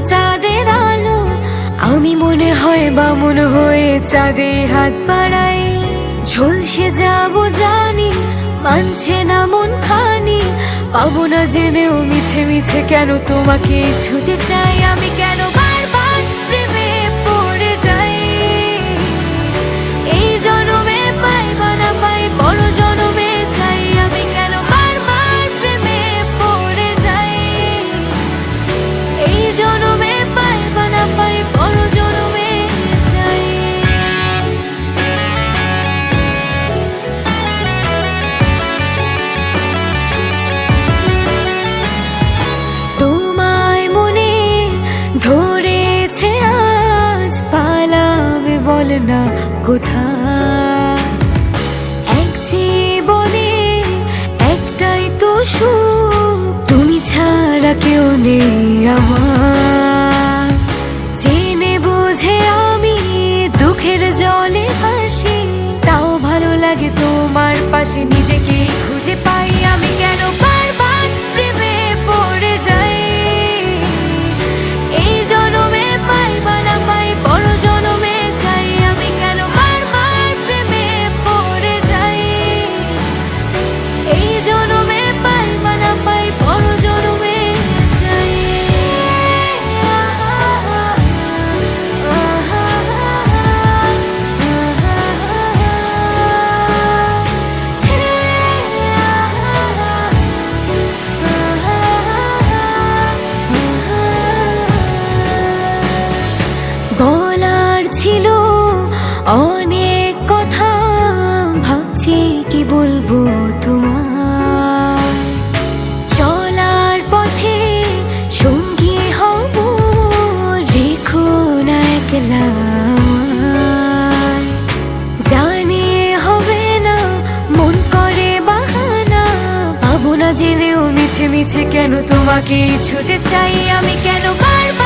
চাঁদের আলো, আমি মনে হয় বামুন হয়ে চাঁদে হাত বাড়াই। ঝলসে যাবো জানি, মানছে না মন খানি, পাবো না জেনেও মিছে মিছে কেন তোমাকে ছুটে চাই। আমি কেন বারবার প্রেমে পড়ে যাই, এই জনমে পাই বা না পাই বড় জনমে চাই। আমি কেন বারবার প্রেমে পড়ে যাই, এই জনমে পাই বা না পাই বড় জনমে চাই। তোমায় মনে ধরেছে আজ, পালাবে বল না কোথায়। এক জীবনে একটাই তো সুখ, তুমি ছাড়া কেউ নেই আমার। জেনে বুঝে আমি দুঃখের জলে ভাসি, তাও ভালো লাগে তোমার পাশে নিজেকে খুঁজে পাই। আমি কেন বারবার প্রেমে পড়ে যাই, এই জনমে পাই বা না পাই বড় জনমে চাই। আমি কেন বারবার প্রেমে পড়ে যাই, এই জনমে পাই বা না পাই বড় জনমে চাই। বলার ছিল অনেক কথা, ভাবছি কি বলবো তোমার। চলার পথে সঙ্গী হব, রেখো না একলা আমায়। জানি হবে না মন করে বাহানা, পাবো না জেনেও মিছে মিছে কেন তোমাকে ছুটে চাই। আমি কেন বারবার